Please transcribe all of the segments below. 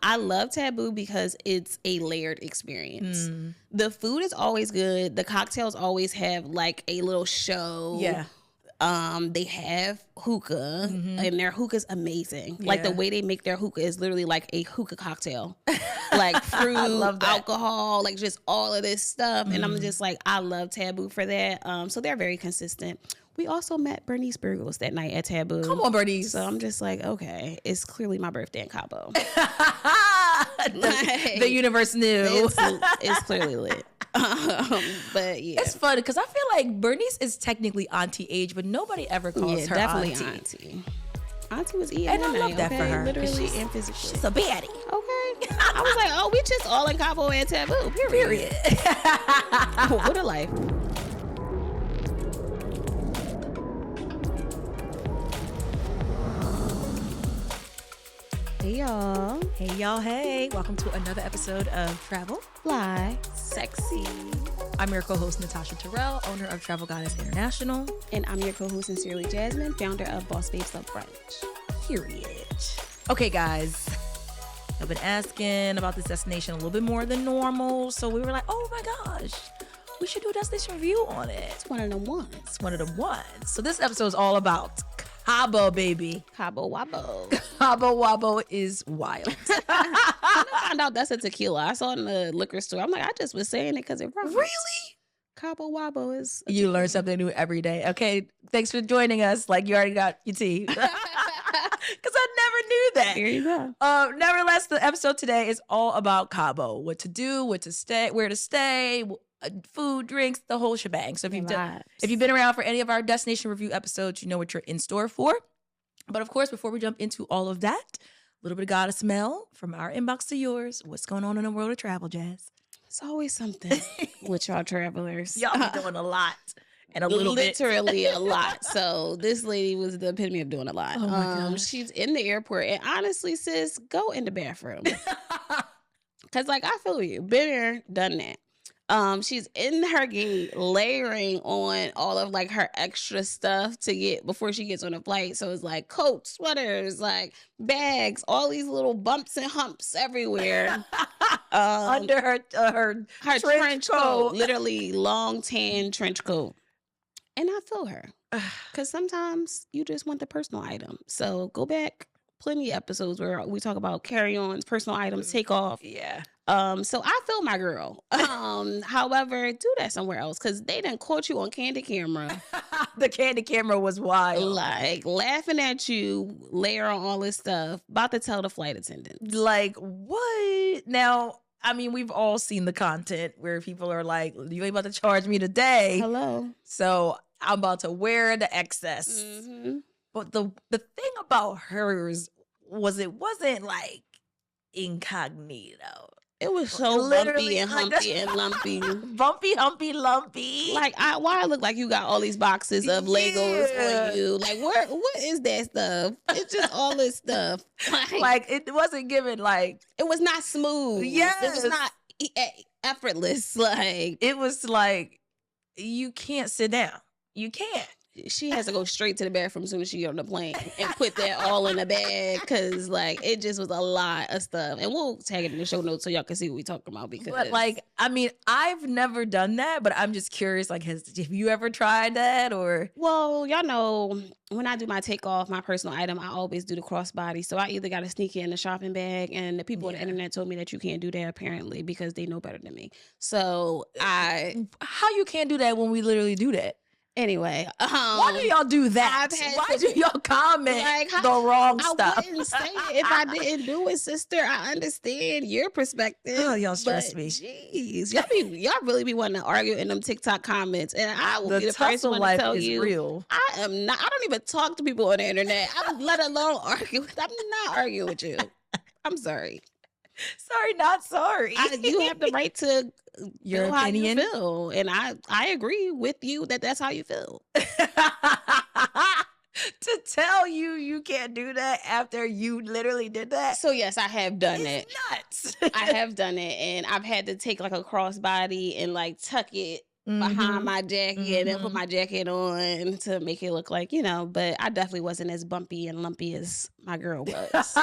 I love 𝗕𝗏𝒃 because it's a layered experience. The food is always good. The cocktails always have like a little show. Yeah. They have hookah, and their hookah is amazing. Yeah. Like the way they make their hookah is literally like a hookah cocktail, like fruit, alcohol, like just all of this stuff. And I'm just like, I love 𝗕𝗏𝒃 for that. So they're very consistent. We also met Bernice Burgos that night at 𝗕𝗏𝒃. Come on, Bernice. So I'm just like, okay, it's clearly my birthday in Cabo. The universe knew. It's clearly lit. But yeah, it's funny because I feel like Bernice is technically auntie age, but nobody ever calls her definitely auntie. Auntie was eating, and I love that for her. Literally and physically. She's a baddie. Okay, I was like, oh, we just all in Cabo at 𝗕𝗏𝒃. Period. What a life. Hey y'all. Hey y'all. Hey. Welcome to another episode of Travel, Fly, Sexy. I'm your co-host Natasha Terrell, owner of 𝗕𝗏𝒂𝒗𝒆 International. And I'm your co-host Sincerely Jasmine, founder of Boss Babes Love Brunch. Period. Okay guys, I've been asking about this destination a little bit more than normal. So we were like, oh my gosh, we should do a destination review on it. It's one of them ones. It's one of them ones. So this episode is all about Cabo, baby. Cabo Wabo. Cabo Wabo is wild. I found out that's a tequila. I saw it in the liquor store. I'm like, I just was saying it because it rhymes. Really? Cabo Wabo is. You learn something new every day. Okay, thanks for joining us. Like you already got your tea. Because I never knew that. Here you go. Nevertheless, the episode today is all about Cabo. What to do, what to stay, where to stay, food, drinks, the whole shebang. So if you've been around for any of our destination review episodes, you know what you're in store for. But of course, before we jump into all of that, a little bit of gotta smell from our inbox to yours. What's going on in the world of travel, Jazz? It's always something with y'all travelers. Y'all be doing a lot and a little bit. Literally a lot. So this lady was the epitome of doing a lot. Oh my gosh. She's in the airport. And honestly, sis, go in the bathroom. Because like, I feel you. Been there, done that. She's in her gate layering on all of like her extra stuff to get before she gets on a flight. So it's like coats, sweaters, like bags, all these little bumps and humps everywhere. Under her trench coat. Literally long tan trench coat. And I feel her. Because sometimes you just want the personal item. So go back. Plenty of episodes where we talk about carry-ons, personal items, take off. Yeah. So I feel my girl. However, do that somewhere else because they done caught you on candid camera. The candid camera was wild. Like laughing at you, layer on all this stuff, about to tell the flight attendant. Like, what? Now, I mean, we've all seen the content where people are like, you ain't about to charge me today. Hello. So I'm about to wear the excess. Mm-hmm. But the thing about hers was it wasn't like incognito. It was so bumpy and humpy and lumpy. Bumpy, humpy, lumpy. Like, why I look like you got all these boxes of Legos on you? Like, what is that stuff? It's just all this stuff. Like it wasn't given like... It was not smooth. Yes. It was not effortless. Like, it was like, you can't sit down. You can't. She has to go straight to the bathroom as soon as she get on the plane and put that all in the bag because, like, it just was a lot of stuff. And we'll tag it in the show notes so y'all can see what we talking about. Because, but like, I mean, I've never done that, but I'm just curious. Like, have you ever tried that or? Well, y'all know when I do my takeoff, my personal item, I always do the crossbody. So I either got to sneak in the shopping bag, and the people on the internet told me that you can't do that apparently because they know better than me. So how you can't do that when we literally do that? Anyway, why do y'all do that? Why do y'all comment like, the wrong stuff? I wouldn't say it if I didn't do it, sister. I understand your perspective. Oh, y'all stress me. Jeez, y'all really be wanting to argue in them TikTok comments, and I will be the first one to tell you, real. I am not. I don't even talk to people on the internet. Let alone argue. I'm not arguing with you. I'm sorry. Sorry, not sorry. You have the right to your feel opinion. How you feel, and I agree with you that that's how you feel. To tell you can't do that after you literally did that. So yes, I have done it's it. Nuts. I have done it, and I've had to take like a crossbody and like tuck it behind my jacket and put my jacket on to make it look like, but I definitely wasn't as bumpy and lumpy as my girl was.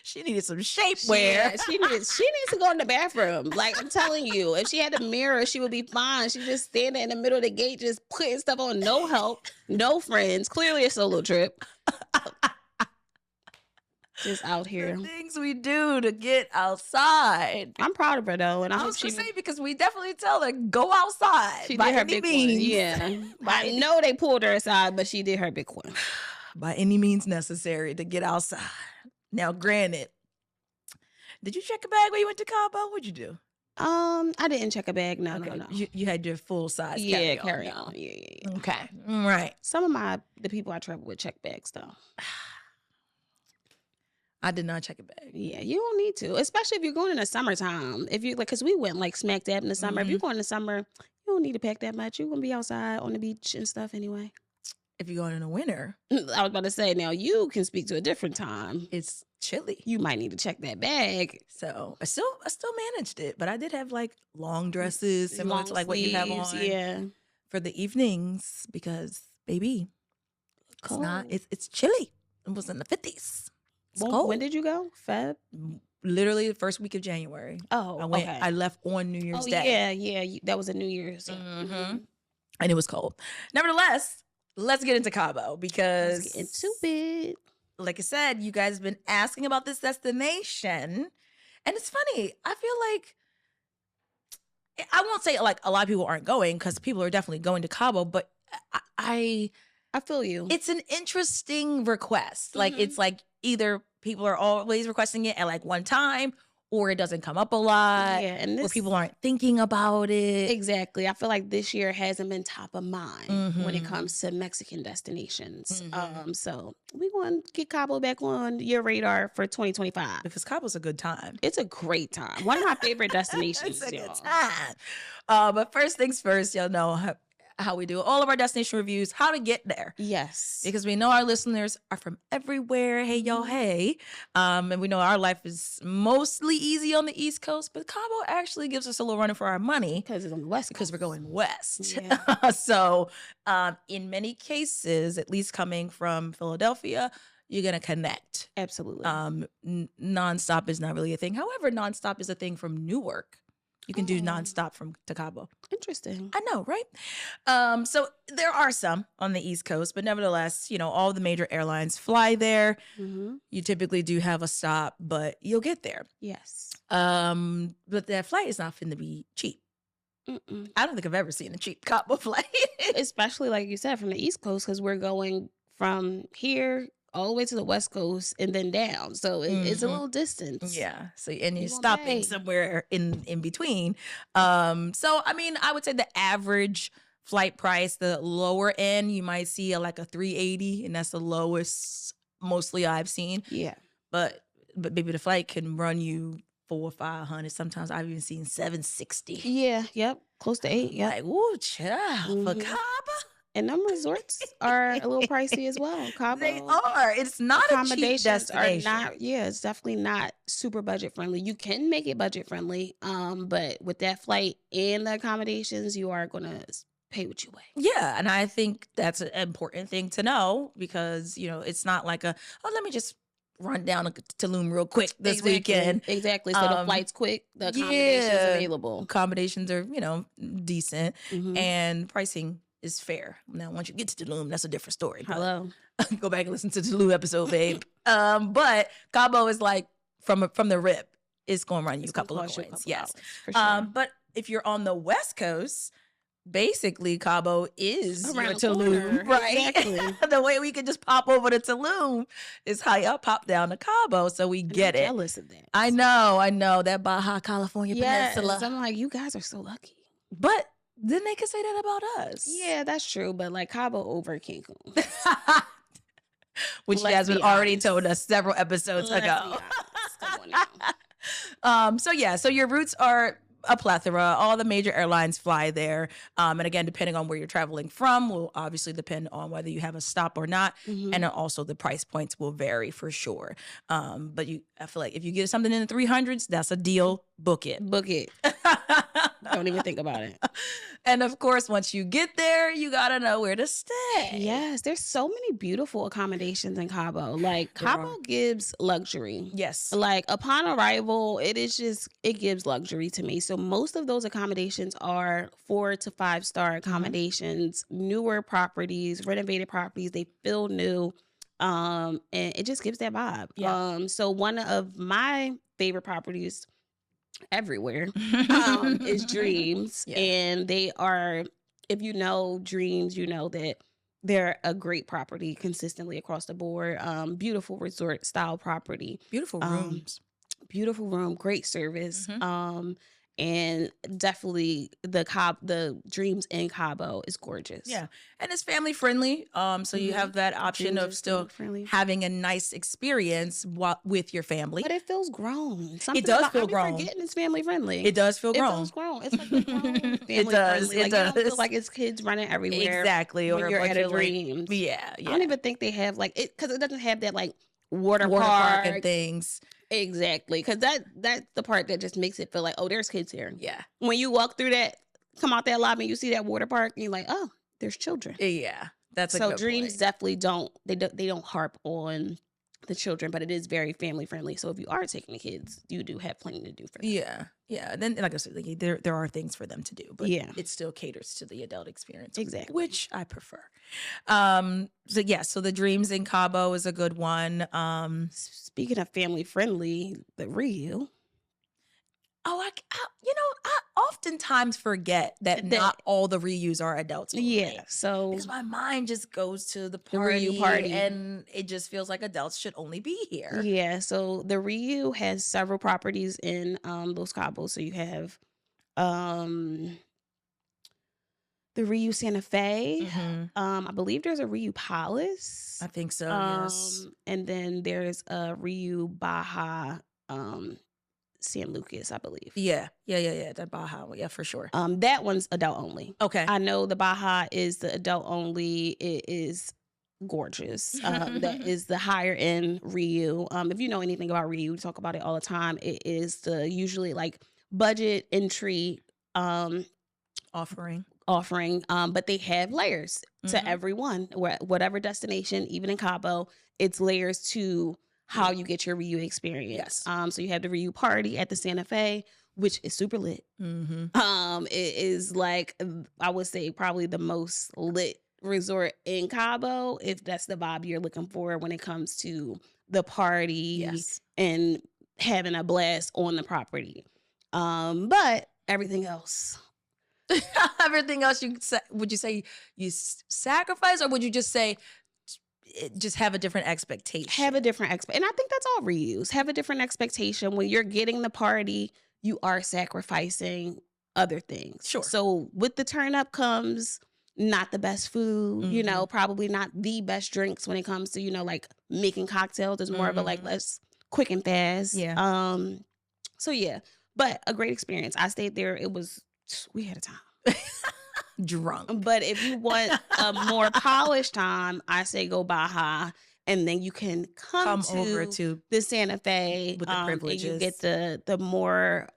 She needed some shapewear. Yeah, she needs to go in the bathroom. Like, I'm telling you, if she had a mirror, she would be fine. She just standing in the middle of the gate, just putting stuff on, no help, no friends. Clearly a solo trip. Just out here. The things we do to get outside. I'm proud of her though, and I hope she say because we definitely tell her go outside. She did her big one. Yeah, I know they pulled her aside, but she did her big one. By any means necessary to get outside. Now, granted, did you check a bag when you went to Cabo? What'd you do? I didn't check a bag. No, no. You had your full size. Carry on. Yeah. Okay, all right. Some of the people I travel with check bags though. I did not check a bag. Yeah, you don't need to, especially if you're going in the summertime. If you because we went like smack dab in the summer. If you're going in the summer, you don't need to pack that much. You're gonna be outside on the beach and stuff anyway. If you're going in the winter, I was about to say now you can speak to a different time. It's chilly. You might need to check that bag. So I still managed it, but I did have like long dresses similar long to like sleeves, what you have on. Yeah, for the evenings because baby, it's chilly. It was in the 50s. When did you go? Feb? Literally the first week of January. Oh, I went. okay. I left on New Year's Day. Yeah. That was a New Year's. And it was cold. Nevertheless, let's get into Cabo because let's get into it. Like I said, you guys have been asking about this destination, and it's funny. I feel like I won't say like a lot of people aren't going because people are definitely going to Cabo, but I feel you. It's an interesting request. Like it's like either people are always requesting it at like one time or it doesn't come up a lot. Yeah, and or people aren't thinking about it. Exactly. I feel like this year hasn't been top of mind when it comes to Mexican destinations. So we want to get Cabo back on your radar for 2025. Because Cabo's a good time. It's a great time. One of my favorite destinations. It's a good time. But first things first, y'all know how we do all of our destination reviews, how to get there. Yes. Because we know our listeners are from everywhere. Hey, y'all, hey. And we know our life is mostly easy on the East Coast, but Cabo actually gives us a little running for our money. Because it's on the West Coast. Because we're going west. Yeah. So in many cases, at least coming from Philadelphia, you're going to connect. Absolutely. Nonstop is not really a thing. However, nonstop is a thing from Newark. You can do nonstop from Cabo. Interesting. I know, right? So there are some on the East Coast, but nevertheless, all the major airlines fly there. You typically do have a stop, but you'll get there. Yes. But that flight is not finna be cheap. I don't think I've ever seen a cheap Cabo flight. Especially, like you said, from the East Coast, because we're going from here all the way to the West Coast and then down. So it's a little distance. Yeah. So, and you're stopping somewhere in between. So, I mean, I would say the average flight price, the lower end, you might see like a $380, and that's the lowest mostly I've seen. Yeah. But baby, the flight can run you $400 or $500. Sometimes I've even seen $760. Yeah. Yep. Close to $8. Yeah. Like, ooh, child, for Cabo. And them resorts are a little pricey as well. Cabo. They are. It's not a cheap destination. It's definitely not super budget friendly. You can make it budget friendly, but with that flight and the accommodations, you are going to pay what you weigh. Yeah, and I think that's an important thing to know because, it's not like let me just run down to Tulum real quick this weekend. Exactly. So the flight's quick, the accommodations available. Accommodations are, decent, and pricing is fair. Now, once you get to Tulum, that's a different story. Hello. Go back and listen to the Tulum episode, babe. But Cabo is like from the rip, it's going to run you a couple of coins. Yes. For sure. But if you're on the West Coast, basically Cabo is around Tulum, right? Exactly. The way we could just pop over to Tulum is how y'all pop down to Cabo, so we get it. I'm jealous of that. I know that Baja California Peninsula. I'm like, you guys are so lucky. But then they could say that about us. Yeah, that's true. But like Cabo over Cancun. Which Jasmine already told us several episodes ago. So your routes are a plethora. All the major airlines fly there. And again, depending on where you're traveling from will obviously depend on whether you have a stop or not. And then also the price points will vary for sure. But I feel like if you get something in the 300s, that's a deal. Book it. Don't even think about it. And of course, once you get there, you gotta know where to stay. Yes, there's so many beautiful accommodations in Cabo. Like Cabo gives luxury. Yes. Like upon arrival, it gives luxury to me. So most of those accommodations are 4 to 5 star accommodations, newer properties, renovated properties. They feel new. And it just gives that vibe. Yeah. So one of my favorite properties everywhere is Dreams. Yeah. And they are, if you know Dreams, you know that they're a great property consistently across the board. Beautiful resort style property. Beautiful rooms. Beautiful room, great service. And definitely the Dreams in Cabo is gorgeous. Yeah. And it's family friendly. So you have that option of still having a nice experience with your family. But it feels grown. It does feel grown. Forgetting it's family friendly. It does feel grown. It feels grown. It's like a grown family it does. friendly. It does. You don't feel like it's kids running everywhere. Exactly. When or you're at a Dreams. Dreams. Yeah. I don't even think they have like it because it doesn't have that like water park park and things. Exactly, because that's the part that just makes it feel like, oh, there's kids here. Yeah. When you walk through that, come out that lobby, and you see that water park, and you're like, oh, there's children. Yeah, that's a so good Dreams point. definitely don't harp on the children, but it is very family friendly. So if you are taking the kids, you do have plenty to do for them. Yeah, yeah. Then, like I said, like, there are things for them to do, but it still caters to the adult experience, exactly, which I prefer. So the Dreams in Cabo is a good one. Speaking of family friendly, the Rio. Oh, I oftentimes forget that not all the reuse are adults. Yeah, so because my mind just goes to the party, and it just feels like adults should only be here. Yeah, so the Rio has several properties in Los Cabos. So you have the Rio Santa Fe. I believe there's a Rio Palace. I think so. Yes, and then there's a 𝗓𝗂𝗂𝒑 San Lucas, I believe. Yeah. That 𝗓𝗂𝒂𝒑, yeah, for sure. That one's adult only. Okay. I know the 𝗓𝗂𝒑 is the adult only. It is gorgeous. That is the higher end Rio. If you know anything about Rio, we talk about it all the time. It is the usually like budget entry offering. But they have layers to everyone. Whatever destination, even in Cabo, it's layers to how you get your Rio experience. Yes. So you have the Rio party at the Santa Fe, which is super lit. It is like, I would say, probably the most lit resort in Cabo, if that's the vibe you're looking for when it comes to the party and having a blast on the property. But everything else. Everything else, would you say you sacrifice, or would you just say just have a different expectation? Have a different expectation. And I think that's all reuse. Have a different expectation. When you're getting the party, you are sacrificing other things. Sure. So with the turn up comes not the best food, probably not the best drinks when it comes to, like making cocktails. There's more of a like, let's quick and fast. Yeah. So yeah, but a great experience. I stayed there. We had a time. Drunk. But if you want a more polished time, I say go 𝗓𝗂𝒑, and then you can come over to the Santa Fe with the privileges. And you get the more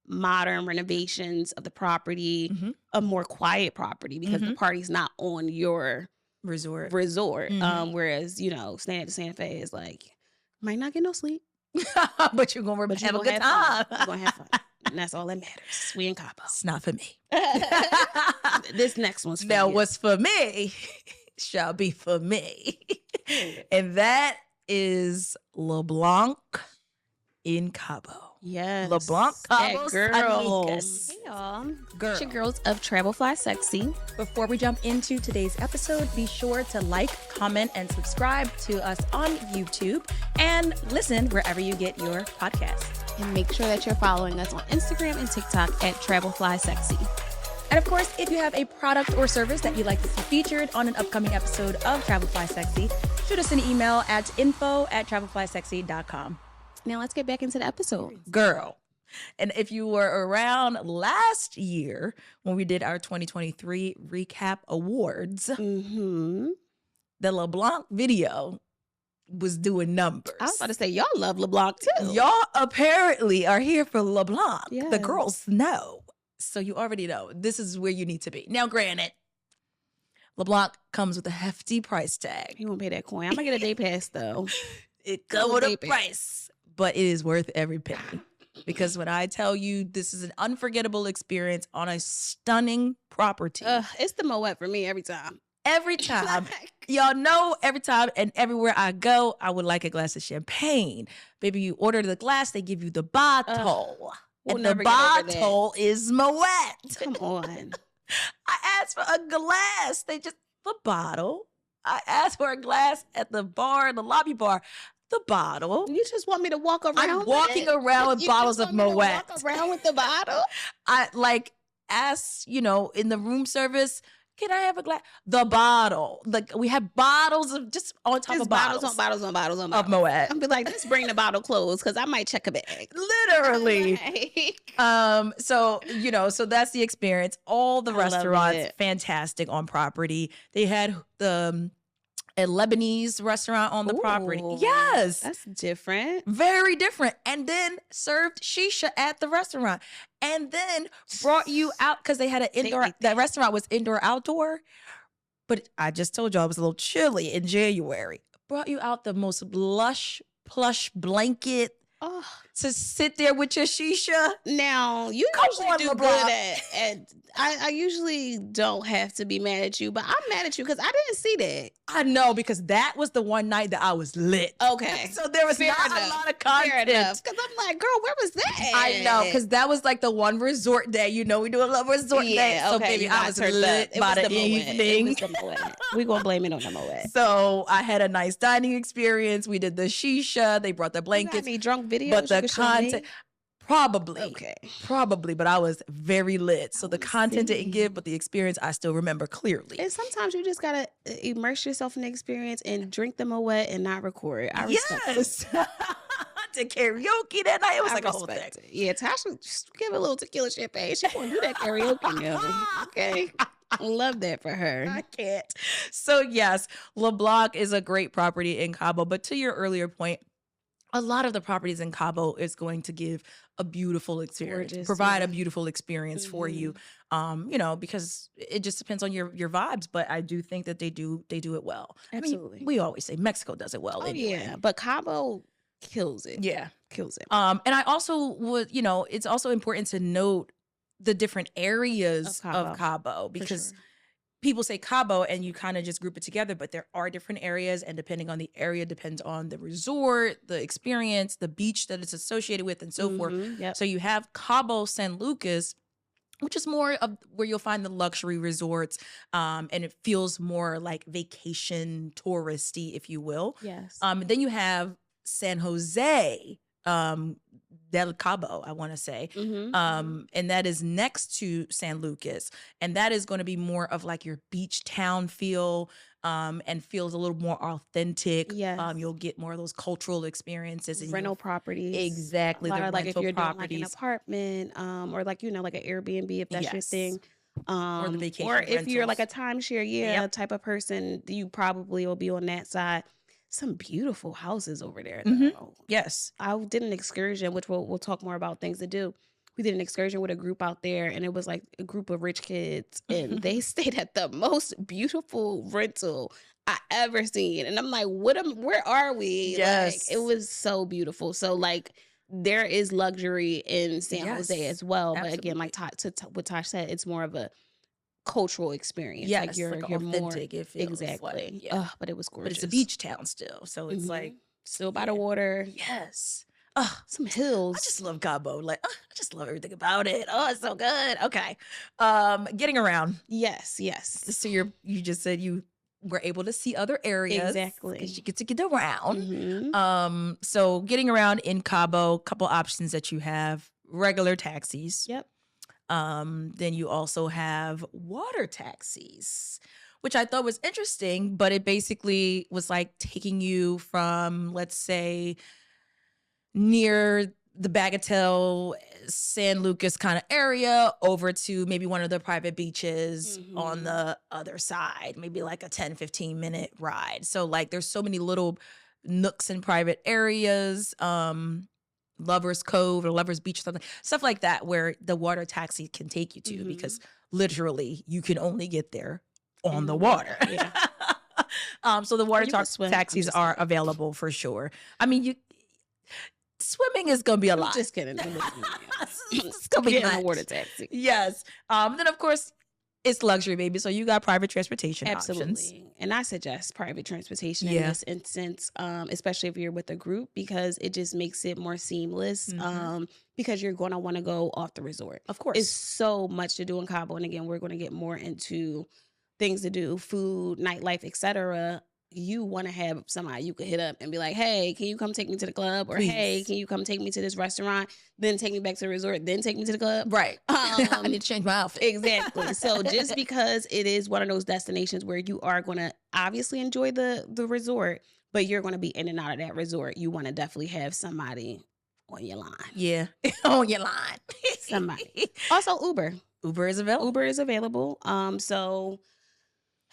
modern renovations of the property, a more quiet property, because the party's not on your resort. Whereas, staying at the Santa Fe is like, might not get no sleep. but you're going to have a good time. You're going to have fun. And that's all that matters. We in Cabo. It's not for me. This next one's for now, you. what's for me shall be for me. And that is LeBlanc in Cabo. Yes. LeBlanc Cabo San Lucas. Hey y'all. Girl. It's your girls of 𝗕𝗏𝒂𝒂𝒂𝒂𝒂𝒂𝒂𝒂𝒂𝒂𝒂𝒂𝒂𝒂𝒂𝒂𝒂𝒂. Before we jump into today's episode, be sure to like, comment, and subscribe to us on YouTube and listen wherever you get your podcasts. And make sure that you're following us on Instagram and TikTok at 𝗕𝗏𝒂𝒂𝒂𝒂𝒂𝒂𝒂𝒂𝒂𝒂𝒂𝒂𝒂𝒂. And of course, if you have a product or service that you'd like to see featured on an upcoming episode of 𝗕𝗏𝒂𝒂𝒂𝒂𝒂𝒂𝒂𝒂𝒂𝒂𝒂𝒂𝒂𝒂𝒂𝒂, shoot us an email at info@travelflysexy.com. Now let's get back into the episode. Girl. And if you were around last year when we did our 2023 recap awards, the LeBlanc video was doing numbers. I was about to say, y'all love LeBlanc too. Y'all apparently are here for LeBlanc. Yes. The girls know. So you already know this is where you need to be. Now, granted, LeBlanc comes with a hefty price tag. You won't pay that coin. I'm going to get a day pass, though. It comes with a price, but it is worth every penny. Because when I tell you this is an unforgettable experience on a stunning property. It's the Moet for me every time. Every time. Y'all know every time and everywhere I go, I would like a glass of champagne. Baby, you order the glass, they give you the bottle. We'll and the bottle is Moet. Come on. I asked for a glass. The bottle. I asked for a glass at the bar, the lobby bar. The bottle. You just want me to walk around I'm walking around with bottles of Moet. Walk around with the bottle? I asked, in the room service, can I have a glass? The bottle. We have bottles of just on top of bottles. Bottles of Moet. I'll be like, just bring the bottle closed because I might check a bag. Literally. So that's the experience. All the restaurants, fantastic on property. They had a Lebanese restaurant on the property. Yes. That's different. Very different. And then served shisha at the restaurant. And then brought you out because they had an indoor, that restaurant was indoor outdoor. But I just told y'all it was a little chilly in January. Brought you out the most lush, plush blanket to sit there with your shisha. Now, you usually do good at I usually don't have to be mad at you, but I'm mad at you because I didn't see that. I know, because that was the one night that I was lit. Okay. So there was not a lot of content. Because I'm like, girl, where was that? I know, because that was like the one resort day. We do a little resort day. So baby, I was lit by the evening. We're going to blame it on the Moet. So I had a nice dining experience. We did the shisha. They brought the blankets. Any drunk videos? But the content... Probably. Okay. Probably, but I was very lit. So the content didn't give, but the experience I still remember clearly. And sometimes you just got to immerse yourself in the experience and drink the Moet and not record. I respect it. Did karaoke that night. It was like a whole thing. Yeah, Tasha, just give a little tequila champagne. She want to do that karaoke now. Okay. I love that for her. I can't. So yes, LeBlanc is a great property in Cabo. But to your earlier point, a lot of the properties in Cabo is going to give a beautiful experience, provide a beautiful experience for you, because it just depends on your vibes. But I do think that they do it well. Absolutely. I mean, we always say Mexico does it well. Anyway. Yeah, but Cabo kills it. Yeah, kills it. And I also would, it's also important to note the different areas of Cabo because people say Cabo and you kind of just group it together, but there are different areas, and depending on the area depends on the resort, the experience, the beach that it's associated with, and so forth. Yep. So you have Cabo San Lucas, which is more of where you'll find the luxury resorts, and it feels more like vacation touristy, if you will. Yes. Then you have San Jose, del Cabo, I want to say. And that is next to San Lucas. And that is going to be more of like your beach town feel, and feels a little more authentic. Yes. You'll get more of those cultural experiences. And rental properties. Exactly. The like if you're properties. doing like an apartment, or like, like an Airbnb, if that's your thing. Or the vacation or if rentals. you're like a timeshare, type of person, you probably will be on that side. Some beautiful houses over there, though. Yes. I did an excursion, which we'll talk more about things to do. We did an excursion with a group out there, and it was like a group of rich kids, and they stayed at the most beautiful rental I ever seen. And I'm like, where are we? Yes. Like, it was so beautiful. So like, there is luxury in San Jose as well. Absolutely. But again, like what Tosh said, it's more of a cultural experience. Yes, like you're authentic. More, it feels exactly. Like, but it was gorgeous. But it's a beach town still, so it's like still by the water. Yes. Some hills. I just love Cabo. Like, I just love everything about it. Oh, it's so good. Okay. Getting around. Yes. So you just said you were able to see other areas. Exactly. Because you get to get around. So getting around in Cabo, couple options that you have: regular taxis. Yep. Then you also have water taxis, which I thought was interesting, but it basically was like taking you from, let's say, near the Bagatelle, San Lucas kind of area over to maybe one of the private beaches on the other side, maybe like a 10-15 minute ride. So like there's so many little nooks and private areas. Lovers Cove or Lovers Beach or something, stuff like that, where the water taxi can take you to, because literally you can only get there on the water. Yeah. So the water taxis are available for sure. I mean, swimming is gonna be a lot. Just kidding. It's gonna be a water taxi. Yes. Then of course it's luxury, baby. So you got private transportation options. And I suggest private transportation in this instance, especially if you're with a group, because it just makes it more seamless. Because you're going to want to go off the resort. Of course. It's so much to do in Cabo. And again, we're going to get more into things to do, food, nightlife, etc. You want to have somebody you could hit up and be like, hey, can you come take me to the club? Or, hey, can you come take me to this restaurant? Then take me back to the resort, then take me to the club. Right. I need to change my outfit. Exactly. So just because it is one of those destinations where you are going to obviously enjoy the resort, but you're going to be in and out of that resort, you want to definitely have somebody on your line. Yeah. On your line. Somebody. Also, Uber. Uber is available. Uber is available. So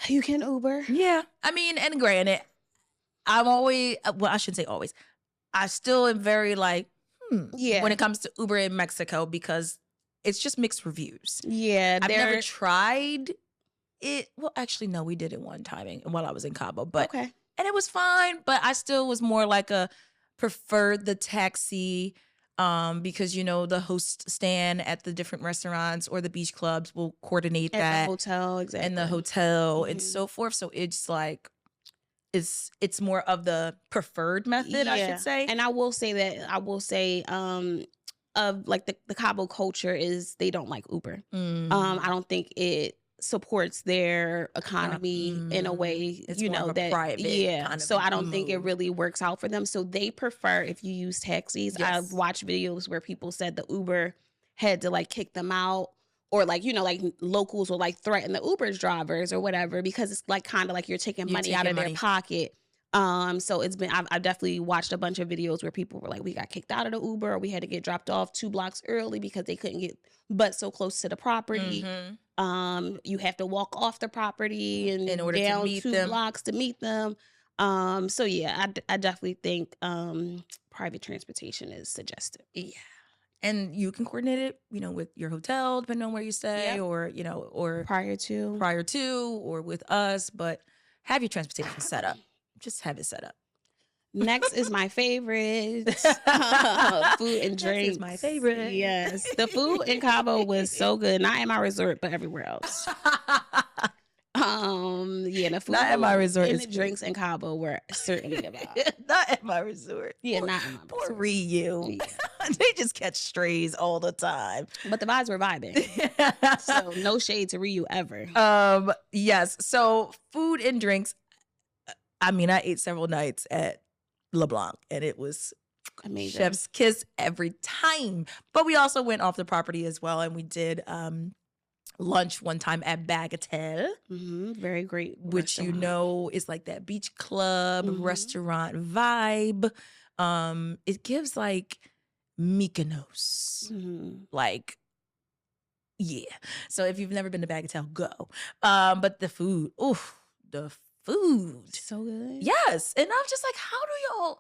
you can Uber. Yeah. I mean, and granted, I'm always, well, I shouldn't say always. I still am very like, when it comes to Uber in Mexico, because it's just mixed reviews. Yeah. I've never tried it. Well, actually, no, we did it one time while I was in Cabo. But and it was fine, but I still was more like preferred the taxi. Because the host stand at the different restaurants or the beach clubs will coordinate at the hotel, exactly, and the hotel and so forth. So it's like it's more of the preferred method, I should say. And I will say of like the Cabo culture is they don't like Uber. I don't think it supports their economy in a way, it's that private kind of so I don't think it really works out for them. So they prefer if you use taxis. I've watched videos where people said the Uber had to like kick them out, or like like locals will like threaten the Uber drivers or whatever, because it's like kind of like you're taking money out of their pocket. So it's been, I've definitely watched a bunch of videos where people were like, we got kicked out of the Uber, or we had to get dropped off 2 blocks early because they couldn't get but so close to the property. You have to walk off the property and in order down to meet 2 blocks to meet them. So yeah, I definitely think private transportation is suggested. Yeah. And you can coordinate it, with your hotel, depending on where you stay, or, or prior to, or with us, but have your transportation set up. Just have it set up. Next is my favorite, food and drinks. Next is my favorite. Yes. The food in Cabo was so good. Not in my resort, but everywhere else. The food not at my resort and the drinks in Cabo were certainly about. Not at my resort. Yeah, not in my resort. Poor Ryu. Yeah. They just catch strays all the time. But the vibes were vibing. So no shade to Ryu ever. Yes. So food and drinks. I mean, I ate several nights at LeBlanc, and it was amazing. Chef's kiss every time. But we also went off the property as well, and we did lunch one time at Bagatelle. Very great which restaurant. Is like that beach club restaurant vibe. It gives like Mykonos. Like, yeah. So if you've never been to Bagatelle, go. But the food, the food. So good. Yes. And I'm just like, how do y'all,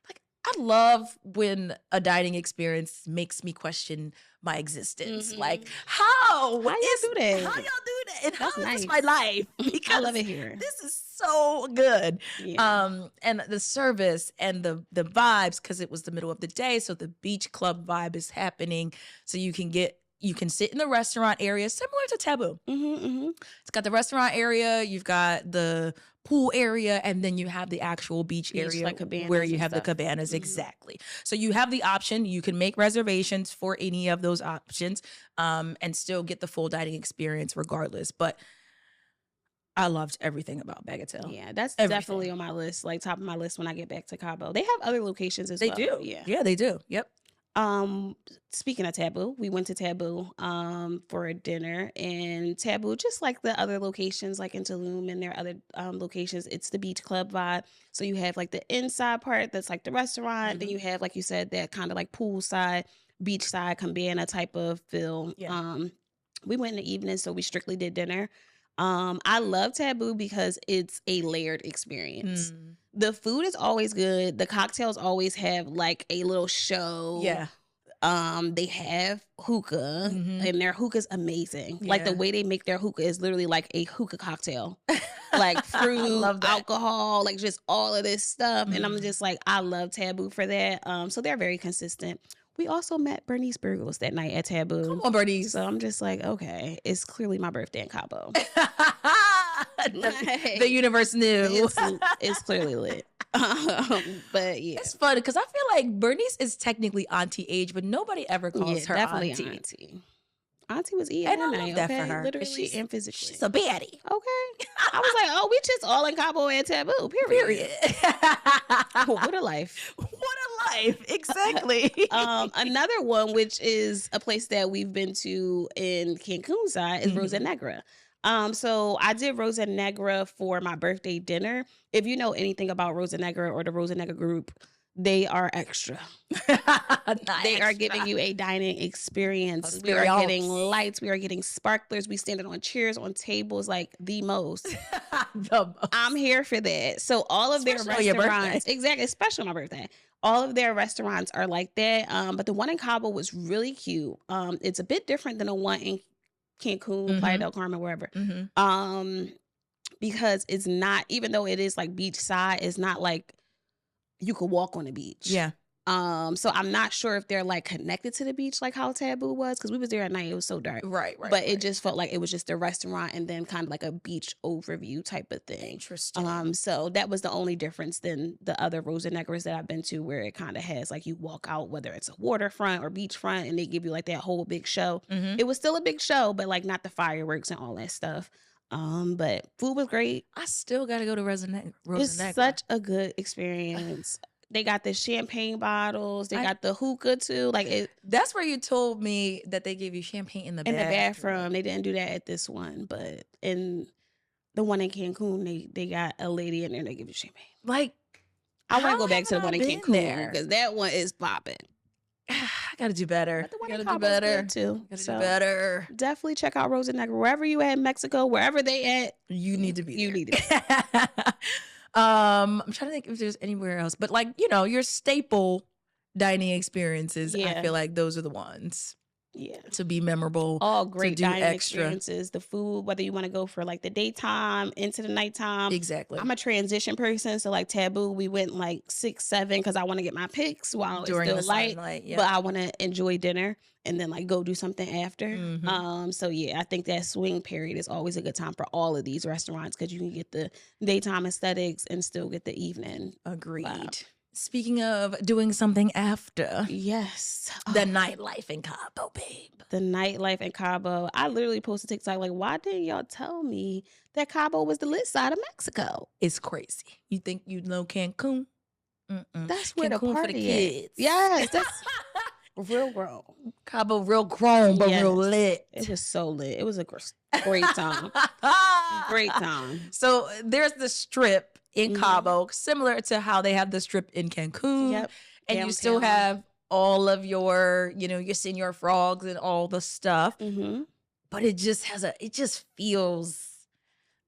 like, I love when a dining experience makes me question my existence. Like, how y'all do that? How y'all do that? And That's how nice. is this my life? Because I love it here. This is so good. Yeah. And the service and the vibes, because it was the middle of the day. So the beach club vibe is happening. So you can sit in the restaurant area, similar to 𝗕𝗏. It's got the restaurant area, you've got the pool area, and then you have the actual beach area like where you have the cabanas. Exactly. So you have the option. You can make reservations for any of those options and still get the full dining experience regardless. But I loved everything about Bagatelle. Yeah, that's definitely on my list, like top of my list when I get back to Cabo. They have other locations as well. They do. Yeah, they do. Yep. Speaking of 𝗕𝗏, we went to 𝗕𝗏 for a dinner, and 𝗕𝗏, just like the other locations like in Tulum and their other locations, it's the beach club vibe. So you have like the inside part that's like the restaurant, then you have, like you said, that kind of like poolside, beachside cabana type of feel. We went in the evening, so we strictly did dinner. I love 𝗕𝗏𝒄𝒄 because it's a layered experience. The food is always good. The cocktails always have like a little show. Yeah. They have hookah, and their hookah is amazing. Yeah. Like the way they make their hookah is literally like a hookah cocktail, like fruit, alcohol, like just all of this stuff. And I'm just like, I love 𝗕𝗏𝒄𝒄 for that. So they're very consistent. We also met Bernice Burgos that night at 𝗕𝗏𝒄𝒄. Come on, Bernice. So I'm just like, okay, it's clearly my birthday in Cabo. The universe knew. It's clearly lit. But yeah, it's funny because I feel like Bernice is technically auntie age, but nobody ever calls her definitely auntie. Auntie was eating And I that love night, that okay? for her. Literally and physically. She's a baddie. Okay. I was like, oh, we just all in Cabo at 𝗕𝗏𝒄𝒄, period. What a life. What a life. Exactly. Another one, which is a place that we've been to in Cancun side, is Rosa Negra. So I did Rosa Negra for my birthday dinner. If you know anything about Rosa Negra or the Rosa Negra group, they are extra. They are giving you a dining experience. We are getting lights. We are getting sparklers. We standing on chairs, on tables, like the most. I'm here for that. So all of their restaurants, exactly, especially on my birthday, all of their restaurants are like that. But the one in Cabo was really cute. It's a bit different than the one in Cancun, Playa del Carmen, wherever. Because it's not, even though it is like beachside, it's not like you could walk on the beach. Yeah. So I'm not sure if they're like connected to the beach like how 𝗕𝗏𝒄𝒄 was, because we was there at night. It was so dark. Right. But it just felt like it was just a restaurant and then kind of like a beach overview type of thing. Interesting. So that was the only difference than the other Rosa Negras that I've been to, where it kind of has like you walk out, whether it's a waterfront or beachfront, and they give you like that whole big show. It was still a big show, but like not the fireworks and all that stuff. But food was great. I still got to go to Rosa Negra. It's such a good experience. They got the champagne bottles. They got the hookah too. Like that's where you told me that they gave you champagne in the bathroom. They didn't do that at this one, but in the one in Cancun, they got a lady in there. They give you champagne. Like, I want to go back to the one in Cancun because that one is popping. I gotta do better. But the one in Cabo is good too. Gotta do better. Definitely check out Rosa Negra wherever you at in Mexico, wherever they at. You need to be. You need to be. I'm trying to think if there's anywhere else, but like, you know, your staple dining experiences, I feel like those are the ones. Yeah. To be memorable. All great dining experiences. The food, whether you want to go for like the daytime into the nighttime. Exactly. I'm a transition person. So like 𝗕𝗏𝒄𝒄, we went like 6, 7 because I want to get my pics while it's still light. But I want to enjoy dinner and then like go do something after. So yeah, I think that swing period is always a good time for all of these restaurants because you can get the daytime aesthetics and still get the evening. Agreed. Vibe. Speaking of doing something after. Yes. The nightlife in Cabo, babe. The nightlife in Cabo. I literally posted TikTok like, why didn't y'all tell me that Cabo was the lit side of Mexico? It's crazy. You think you know Cancun? That's where Cancun the party for the kids. Yes, that's real grown. Cabo real grown, but real lit. It was so lit. It was a great time. Great time. So there's the strip in Cabo, similar to how they have the strip in Cancun. Yep. And you still have all of your, you know, your senior frogs and all the stuff. But it just it just feels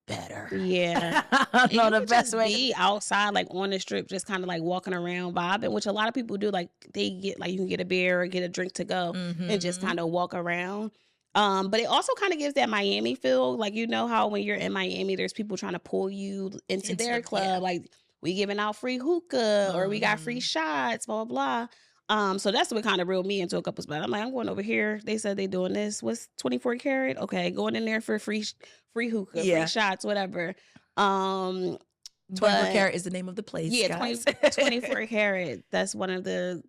better. Yeah. I don't know the best way. Be outside, like on the strip, just kind of like walking around vibing, which a lot of people do. Like they get like you can get a beer or get a drink to go and just kind of walk around. But it also kind of gives that Miami feel. Like, you know how when you're in Miami, there's people trying to pull you into their club. Like we giving out free hookah or we got free shots, blah, blah, blah. So that's what kind of reeled me into a couple spots. I'm like, I'm going over here. They said they doing this. What's 24 karat? Okay, going in there for free hookah, free shots, whatever. 24 karat is the name of the place. Yeah, 24 karat. That's one of the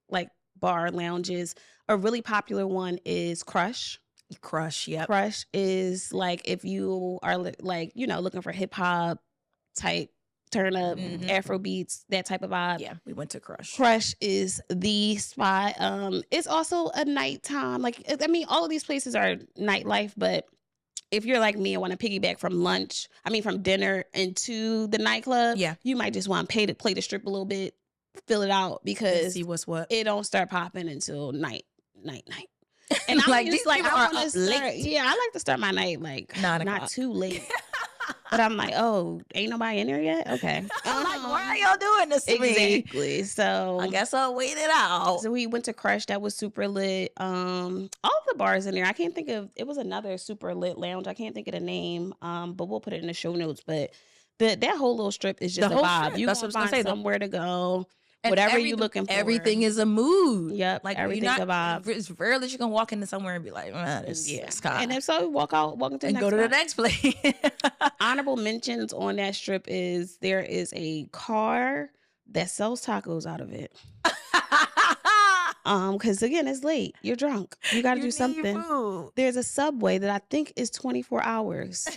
like bar lounges. A really popular one is Crush. Yep. Crush is like if you are like, you know, looking for hip hop type turn up, Afro beats, that type of vibe. Yeah, we went to Crush. Crush is the spot. It's also a nighttime. Like, I mean, all of these places are nightlife, but if you're like me and want to piggyback from dinner into the nightclub, you might just want to play the strip a little bit, fill it out because see what's what. It don't start popping until night. And I'm like just these like, people I are want up to late. Yeah, I like to start my night like 9 not o'clock. too late. But I'm like, oh, ain't nobody in there yet? Okay. I'm like, why are y'all doing this to me? Exactly. So I guess I'll wait it out. So we went to Crush. That was super lit. All the bars in there. I can't think of. It was another super lit lounge. I can't think of the name. But we'll put it in the show notes. But that whole little strip is just The a whole vibe. strip. You That's gonna what I was find gonna say, somewhere to go. And Whatever you looking for. Everything is a mood. Yep. Like Everything's a vibe. It's rare that you can walk into somewhere and be like, it's kind. And if so, walk into the and next go to the spot. next place. Honorable mentions on that strip is there is a car that sells tacos out of it. Because again, it's late. You're drunk. You got to do something. Food. There's a Subway that I think is 24 hours.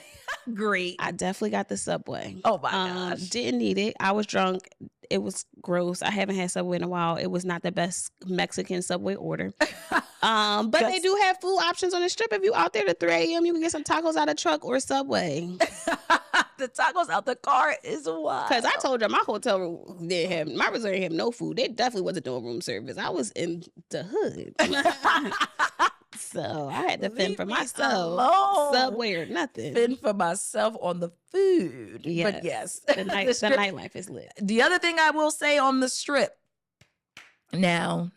Great. I definitely got the Subway. Oh my gosh. Didn't need it. I was drunk. It was gross. I haven't had Subway in a while. It was not the best Mexican Subway order. But they do have food options on the strip. If you out there at 3 a.m., you can get some tacos out of truck or Subway. The tacos out the car is wild. Because I told you my hotel room didn't have, my resort didn't have no food. They definitely wasn't doing room service. I was in the hood. So I had to fend for myself. Alone. Subway or nothing. Fend for myself on the food. Yes. But yes. The nightlife is lit. The other thing I will say on the strip, now,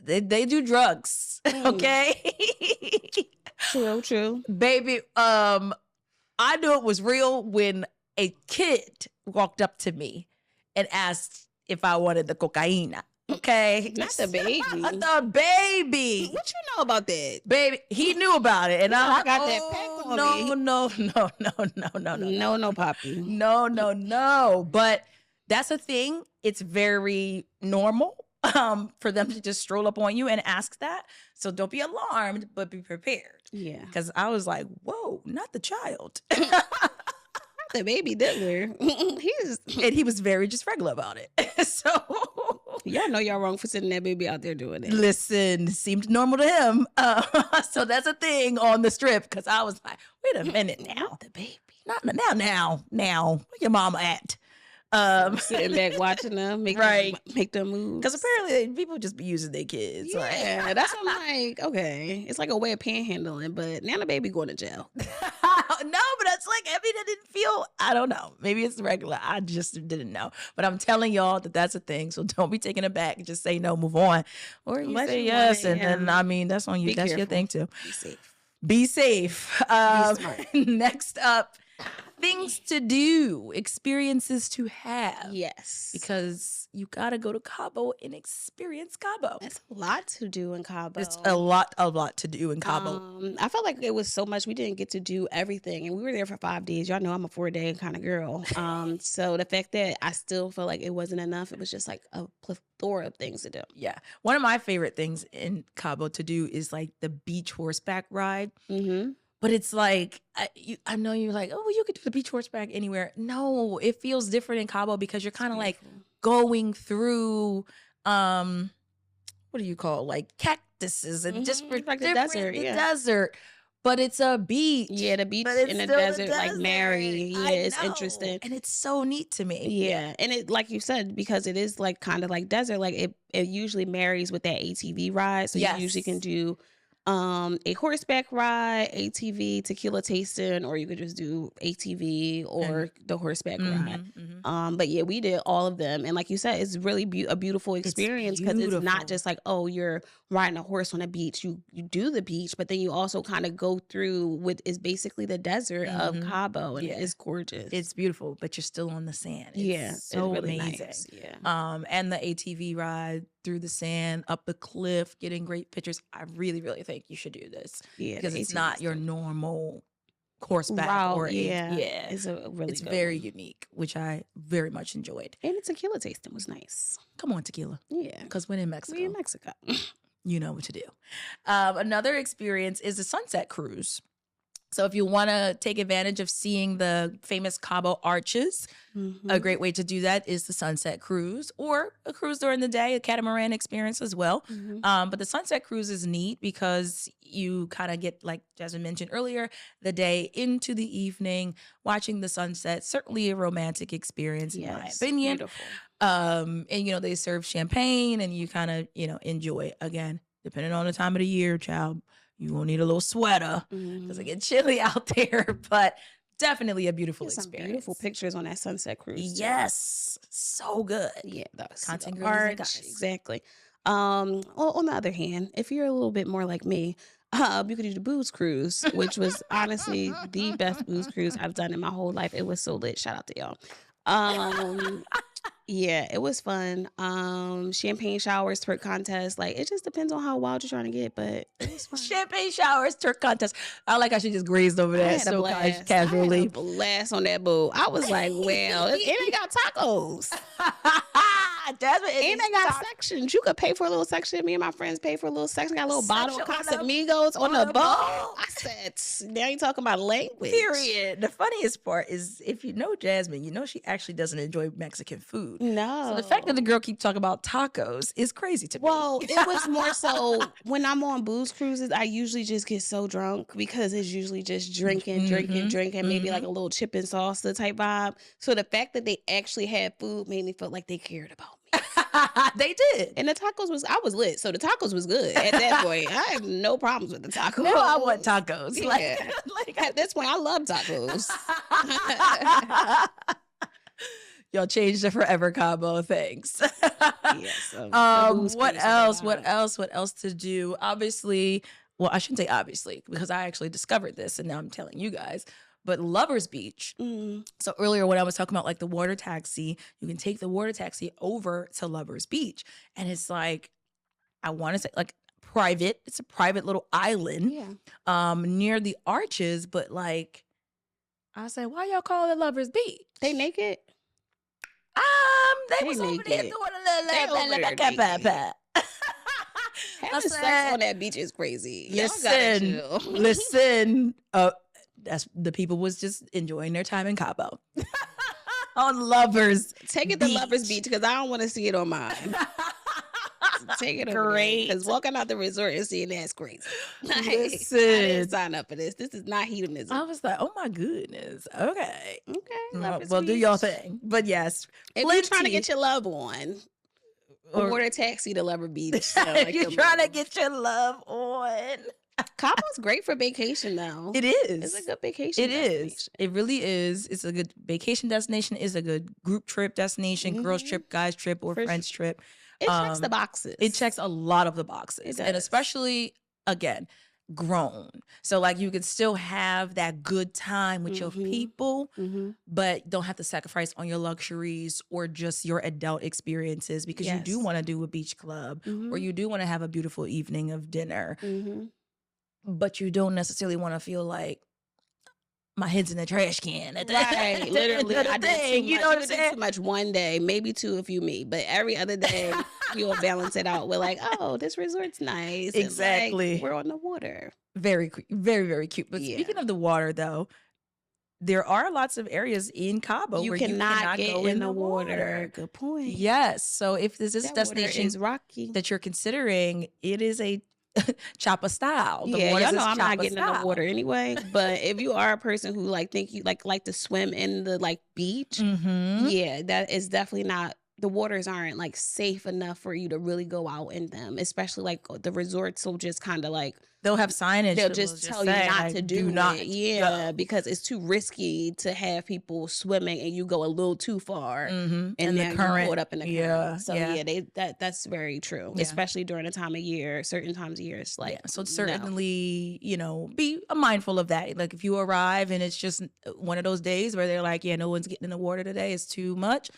they do drugs. Okay? True. Baby, I knew it was real when a kid walked up to me and asked if I wanted the cocaine. Okay? Not the baby. The baby. What you know about that? Baby, he knew about it. And I I got that pack on me. No, Poppy. No. But that's a thing. It's very normal for them to just stroll up on you and ask that. So don't be alarmed, but be prepared. Yeah. Because I was like, whoa, not the child. The baby diddler. And he was very just regular about it. So y'all know y'all wrong for sending that baby out there doing it. Listen, it seemed normal to him. So that's a thing on the strip. Because I was like, wait a minute now. The baby. Not now. Where your mama at? Sitting back watching them, make them move. Because apparently people just be using their kids. Yeah, like. that's what I'm like, okay. It's like a way of panhandling, but now the baby going to jail. No, but that's like, I mean, I didn't feel, I don't know. Maybe it's regular. I just didn't know. But I'm telling y'all that that's a thing. So don't be taken aback. Just say no, move on. Or you say yes. And then, I mean, that's on you. Be That's careful. your thing too. Be safe. Be smart. Next up, things to do, experiences to have. Yes. Because you got to go to Cabo and experience Cabo. That's a lot to do in Cabo. It's a lot to do in Cabo. I felt like it was so much. We didn't get to do everything. And we were there for 5 days. Y'all know I'm a 4-day kind of girl. So the fact that I still felt like it wasn't enough, it was just like a plethora of things to do. Yeah. One of my favorite things in Cabo to do is like the beach horseback ride. Mm-hmm. But it's like, I know you're like, oh, you could do the beach horseback anywhere. No, it feels different in Cabo because you're kind of like going through, what do you call it? Like cactuses and just for like the desert. The desert. But it's a beach. Yeah, the beach in the desert, like Mary. Yeah, it's interesting. And it's so neat to me. Yeah. And it, like you said, because it is like kind of like desert, like it usually marries with that ATV ride. So you usually can do a horseback ride, ATV, tequila tasting, or you could just do ATV or the horseback ride. But yeah, we did all of them. And like you said, it's really a beautiful experience because it's not just like, oh, you're riding a horse on a beach. You do the beach, but then you also kind of go through what is basically the desert of Cabo, and it's gorgeous. It's beautiful, but you're still on the sand. It's so it's really amazing. nice. Yeah. And the ATV ride through the sand, up the cliff, getting great pictures. I really, really think you should do this. Yeah, because it's not your normal horseback route. It's it's very unique, which I very much enjoyed. And the tequila tasting was nice. Come on, tequila. Yeah, because we're in Mexico. We're in Mexico. You know what to do. Another experience is a sunset cruise. So if you want to take advantage of seeing the famous Cabo arches, a great way to do that is the sunset cruise, or a cruise during the day, a catamaran experience as well. But the sunset cruise is neat because you kind of get, like Jasmine mentioned earlier, the day into the evening, watching the sunset. Certainly a romantic experience, in my opinion. Beautiful. And, they serve champagne and you kind of, enjoy, again, depending on the time of the year, child, you gonna need a little sweater because it gets chilly out there. But definitely a beautiful experience. Some beautiful pictures on that sunset cruise. Yes, so good. Yeah, that's content art. Exactly. On the other hand, if you're a little bit more like me, you could do the booze cruise, which was honestly the best booze cruise I've done in my whole life. It was so lit. Shout out to y'all. Yeah, it was fun. Champagne showers, twerk contest. Like, it just depends on how wild you're trying to get, but it was fun. Champagne showers, twerk contest. I like how she just grazed over that so casually. I had a blast on that boo. I was like, well, it ain't got tacos. Jasmine, and they got sections. You could pay for a little section. Me and my friends paid for a little section. Got a little bottle of Casamigos on the boat. I said, now you talking about language. Period. The funniest part is, if you know Jasmine, you know she actually doesn't enjoy Mexican food. No. So the fact that the girl keeps talking about tacos is crazy to me. Well, it was more so when I'm on booze cruises, I usually just get so drunk because it's usually just drinking, maybe like a little chip and salsa type vibe. So the fact that they actually had food made me feel like they cared about me. They did. And the tacos I was lit. So the tacos was good at that point. I have no problems with the tacos. No, I want tacos. Yeah. Like at this point, I love tacos. Y'all changed the forever Cabo. Thanks. Yes. What else? What else to do? Obviously, well, I shouldn't say obviously, because I actually discovered this and now I'm telling you guys. But Lovers Beach. So earlier when I was talking about like the water taxi, you can take the water taxi over to Lovers Beach. And it's like, I want to say like private. It's a private little island near the arches. But like, I said, why y'all call it Lovers Beach? They naked? They was over there doing a little Having sex on that beach is crazy. Listen. That's the people was just enjoying their time in Cabo. On Lovers Take it to Lovers Beach because I don't want to see it on mine. Take it great because walking out the resort and seeing that's crazy. Listen, I didn't sign up for this. This is not hedonism. I was like, oh my goodness. Okay. Well, do your thing. But yes, if you're trying to get your love on, or water taxi to Lovers Beach. So like you're trying to get your love on. Cabo's great for vacation, though. It is. It's a good vacation. It is. It really is. It's a good vacation destination. It's a good group trip destination, girls trip, guys trip, or friends trip. It checks the boxes. It checks a lot of the boxes, and especially again, grown. So like you can still have that good time with your people, but don't have to sacrifice on your luxuries or just your adult experiences because you do want to do a beach club or you do want to have a beautiful evening of dinner. But you don't necessarily want to feel like my head's in the trash can. Right, literally. I did too much. Too much one day, maybe two if you me, but every other day you'll balance it out with like, oh, this resort's nice. Exactly. Like, we're on the water. Very, very, very cute. But speaking of the water, though, there are lots of areas in Cabo where you cannot get go in the water. Good point. Yes. So if this is a destination is rocky that you're considering, it is a 𝗕𝗏𝒄𝒄 style. Y'all know I'm not getting in the water anyway. But if you are a person who like think you like to swim in the like beach, that is definitely not. The waters aren't like safe enough for you to really go out in them, especially like the resorts will just kind of like they'll have signage. They'll just tell you not to do it. Yeah, because it's too risky to have people swimming and you go a little too far and the current. Caught up in the current. So that's very true, especially during a time of year. Certain times of year, it's like so certainly be mindful of that. Like if you arrive and it's just one of those days where they're like, no one's getting in the water today. It's too much.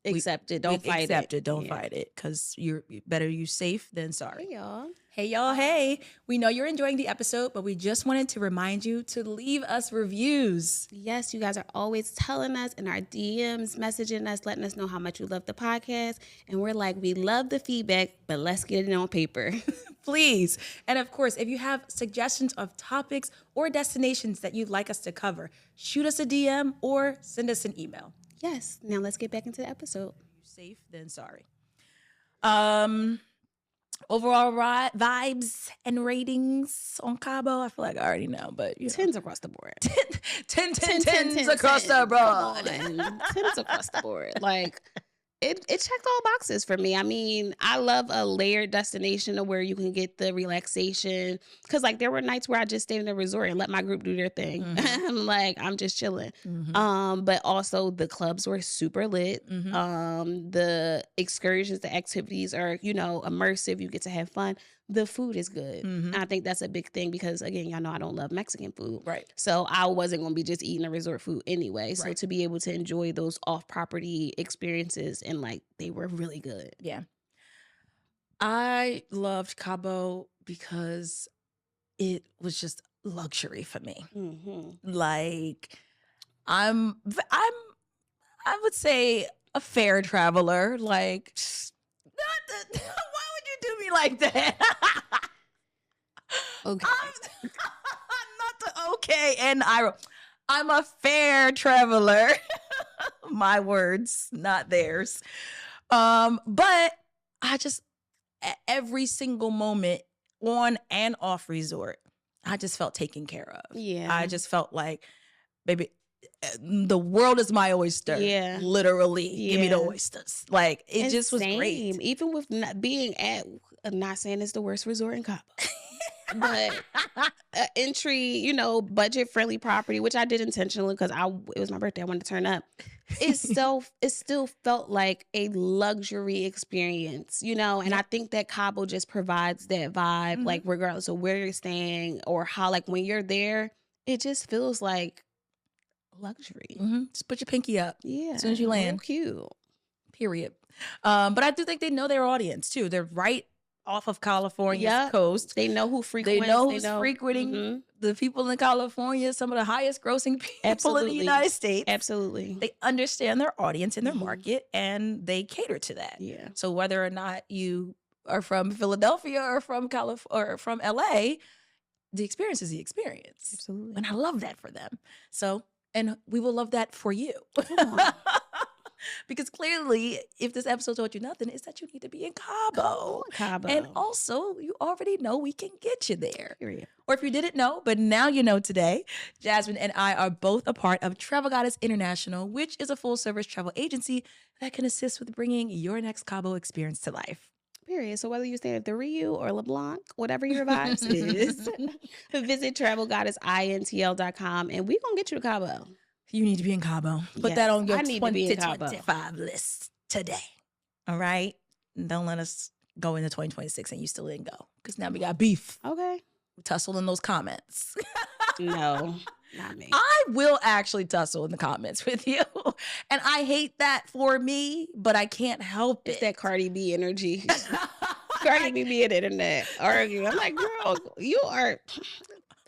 Accept it. Don't fight it. Don't fight it because you're better you safe than sorry. Hey y'all. Hey y'all, hey. We know you're enjoying the episode, but we just wanted to remind you to leave us reviews. Yes, you guys are always telling us in our DMs, messaging us, letting us know how much you love the podcast. And we're like, we love the feedback, but let's get it on paper. Please. And of course, if you have suggestions of topics or destinations that you'd like us to cover, shoot us a DM or send us an email. Yes. Now let's get back into the episode. Safe than sorry. Overall vibes and ratings on Cabo, I feel like I already know, but 10s across the board. 10 across the board. 10s across the board. Like it checked all boxes for me. I mean, I love a layered destination where you can get the relaxation. Because, like, there were nights where I just stayed in a resort and let my group do their thing. I'm like, I'm just chilling. But also the clubs were super lit. The excursions, the activities are, you know, immersive. You get to have fun. The food is good. I think that's a big thing because, again, y'all know I don't love Mexican food. Right. So I wasn't going to be just eating a resort food anyway. So to be able to enjoy those off-property experiences, and, like, they were really good. Yeah. I loved Cabo because it was just luxury for me. Like, I would say a fair traveler. Like, why would you do me like that? Okay. Not the okay. And I'm a fair traveler. My words, not theirs. But I just, at every single moment on and off resort, I just felt taken care of. Yeah. I just felt like, baby, the world is my oyster. Yeah. Literally. Yeah. Give me the oysters. Like, it just was great. Even with not being at, I'm not saying it's the worst resort in Cabo. But entry, you know, budget friendly property, which I did intentionally because it was my birthday. I wanted to turn up. It still felt like a luxury experience, you know. And I think that Cabo just provides that vibe, like regardless of where you're staying or how, like, when you're there, it just feels like luxury. Just put your pinky up, as soon as you land. Cute. Period. But I do think they know their audience too. They're right off of California's coast. They know who frequents. They know who's frequenting. The people in California, some of the highest grossing people in the United States. Absolutely. They understand their audience and their market, and they cater to that. Yeah. So whether or not you are from Philadelphia or from California or from LA, the experience is the experience. Absolutely. And I love that for them. So, and we will love that for you. Because clearly, if this episode told you nothing, it's that you need to be in Cabo. And also, you already know we can get you there. Period. Or if you didn't know, but now you know today, Jasmine and I are both a part of Travel Goddess International, which is a full-service travel agency that can assist with bringing your next Cabo experience to life. Period. So whether you stay at the Rio or LeBlanc, whatever your vibes is, visit travelgoddessintl.com and we're going to get you to Cabo. You need to be in Cabo. Put that on your 2025 list today. All right? Don't let us go into 2026 and you still didn't go. Because now we got beef. Okay. Tussle in those comments. No, not me. I will actually tussle in the comments with you. And I hate that for me, but I can't help it. It's that Cardi B energy. Cardi B be in the internet arguing. I'm like, girl, you are...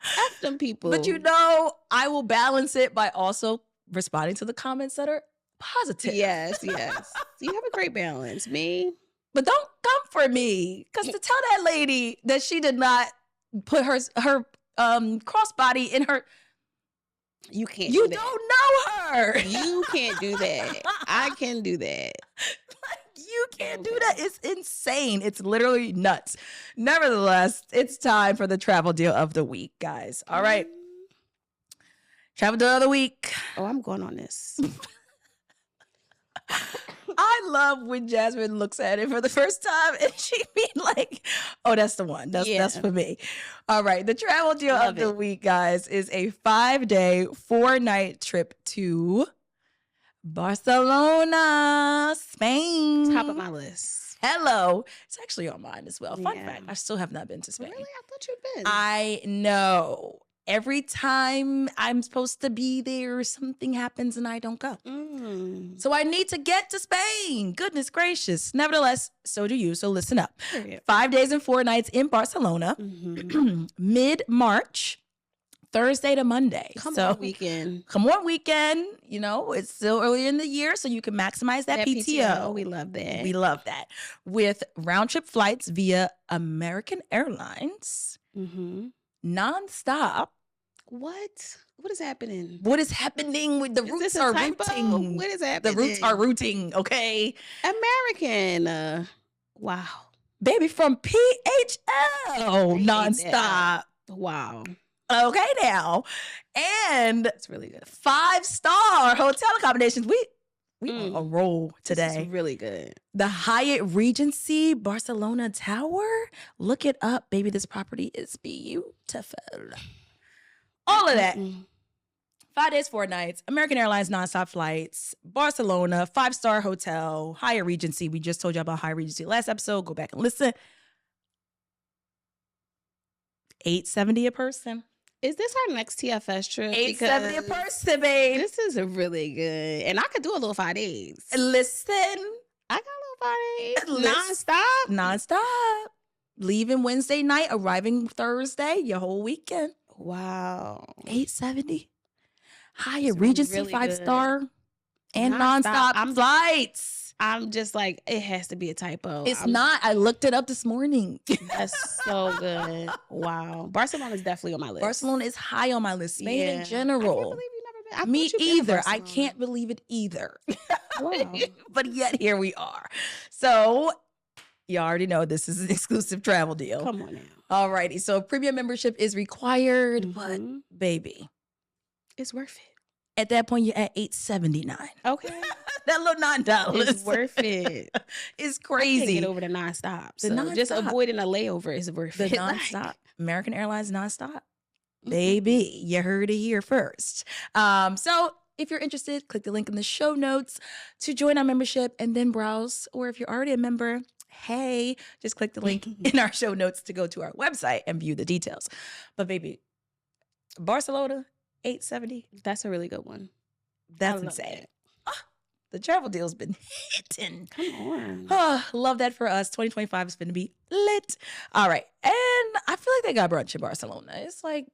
F them people. But you know, I will balance it by also responding to the comments that are positive. Yes. You have a great balance. Me. But don't come for me. Because to tell that lady that she did not put her crossbody in her... You can't You do that. don't know her. You can't do that. I can do that. You can't do that. It's insane. It's literally nuts. Nevertheless, it's time for the travel deal of the week, guys. All right. Travel deal of the week. Oh, I'm going on this. I love when Jasmine looks at it for the first time and she be like, oh, that's the one. That's for me. All right. The travel deal of the week, guys, is a 5-day, 4-night trip to Barcelona, Spain. Top of my list. Hello. It's actually on mine as well. Fun fact, I still have not been to Spain. Really? I thought you'd been. I know. Every time I'm supposed to be there, something happens and I don't go. So I need to get to Spain. Goodness gracious. Nevertheless, so do you. So listen up. 5 days and 4 nights in Barcelona, mid-March. Thursday to Monday. Come on weekend. You know, it's still early in the year, so you can maximize that PTO. We love that. We love that. With round-trip flights via American Airlines, nonstop. What is happening? What is happening with the routes are routing? What is happening? The routes are routing, okay? American. Wow. Baby, from PHL, nonstop. Wow. Okay, now. And it's really good. 5-star hotel accommodations. We on a roll today. This is really good. The Hyatt Regency Barcelona Tower. Look it up, baby. This property is beautiful. All of that. 5 days, 4 nights. American Airlines nonstop flights. Barcelona, 5-star hotel. Hyatt Regency. We just told you about Hyatt Regency last episode. Go back and listen. $870 a person. Is this our next TFS trip? $870 a person, babe. This is a really good. And I could do a little 5 days. Listen. I got a little 5 days. Nonstop. Nonstop. Leaving Wednesday night, arriving Thursday, your whole weekend. Wow. $870. Hyatt Regency really 5-star and nonstop I'm flights. I'm just like, it has to be a typo. It's not. I looked it up this morning. That's so good. Wow. Barcelona is definitely on my list. Barcelona is high on my list. Spain in general. I can't believe you've never been. Me either. I can't believe it either. Wow. But yet here we are. So you already know this is an exclusive travel deal. Come on now. All righty. So premium membership is required, but baby, it's worth it. At that point, you're at $879. Okay. That little $9. It's worth it. It's crazy. I can't get over the nonstop. So just avoiding a layover is worth it. The nonstop. American Airlines nonstop. Baby, you heard it here first. So if you're interested, click the link in the show notes to join our membership and then browse. Or if you're already a member, hey, just click the link in our show notes to go to our website and view the details. But baby, Barcelona, $870. That's a really good one. That's insane. The travel deal's been hitting. Come on. Oh, love that for us. 2025 is going to be lit. All right. And I feel like they got brunch in Barcelona. It's like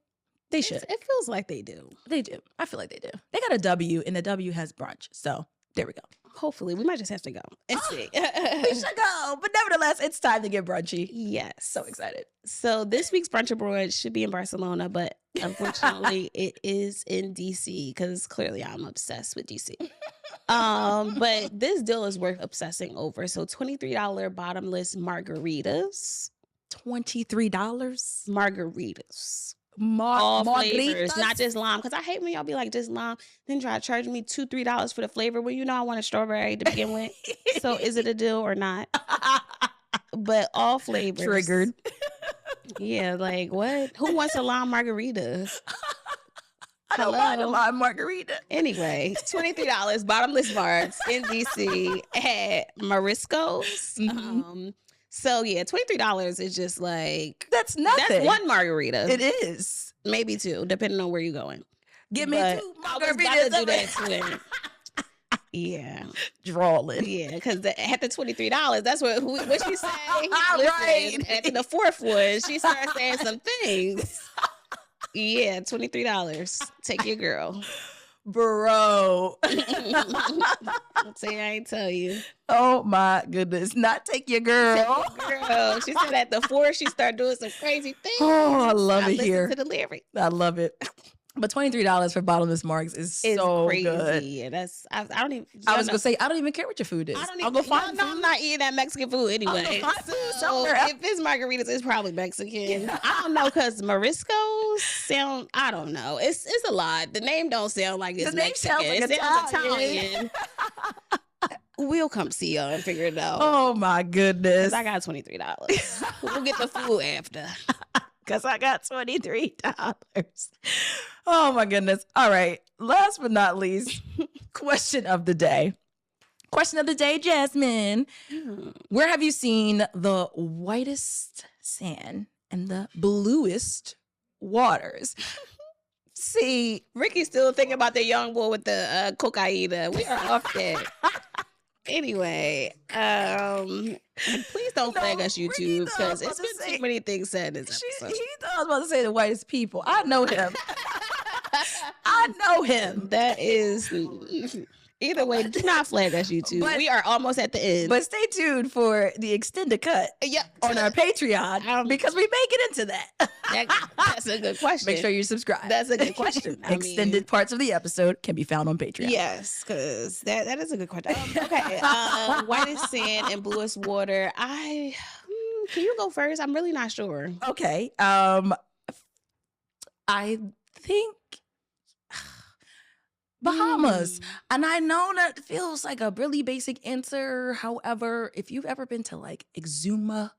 they should. It feels like they do. They do. I feel like they do. They got a W and the W has brunch. So there we go. Hopefully. We might just have to go and see. We should go. But nevertheless, it's time to get brunchy. Yes. So excited. So this week's brunch abroad should be in Barcelona, but unfortunately it is in DC because clearly I'm obsessed with DC. But this deal is worth obsessing over. So $23 bottomless margaritas. $23? Margaritas. All flavors, not just lime. Because I hate when y'all be like, just lime. Then try to charge me $2-3 for the flavor. Well, you know I want a strawberry to begin with. So is it a deal or not? But all flavors. Triggered. Yeah, like what? Who wants a lime margarita? I don't mind a lime margarita. Anyway, $23 bottomless margs in DC at Morisco's. So yeah, $23 is just like that's nothing. That's one margarita. It is. Maybe 2, depending on where you're going. Give me 2 margaritas. I was about to do that too. Yeah. Drawing. Yeah, because at the $23, that's what she said. Right. At the 4th one, she started saying some things. Yeah, $23. Take your girl. Bro. Say I ain't tell you. Oh my goodness. Not take your girl. Take your girl. She said at the 4th, she started doing some crazy things. Oh, I love it here. To the lyric. I love it. But $23 for bottomless margs is so crazy. Good. Yeah, that's I don't even. I was gonna say I don't even care what your food is. I'll go find food. I'm not eating that Mexican food anyway. So if it's margaritas, it's probably Mexican. Yeah. I don't know because Morisco's sound. I don't know. It's a lot. The name don't sound like it's Mexican. It sounds Italian. We'll come see y'all and figure it out. Oh my goodness! I got $23. We'll get the food after. Because I got $23. Oh my goodness. All right. Last but not least, question of the day. Question of the day, Jasmine. Where have you seen the whitest sand and the bluest waters? See, Ricky's still thinking about the young boy with the cocaine. We are off that. Anyway, please don't flag us YouTube because it's been too many things said in this episode. He thought I was about to say the whitest people. I know him. I know him. That is either way. Do not flag us YouTube. But we are almost at the end. But stay tuned for the extended cut. On our Patreon because we may get into that. That's a good question. Make sure you subscribe. That's a good question. Extended parts of the episode can be found on Patreon. Yes, because that is a good question. Okay, whitest sand and bluest water. Can you go first? I'm really not sure. Okay. I think Bahamas. And I know that feels like a really basic answer. However, if you've ever been to like Exuma,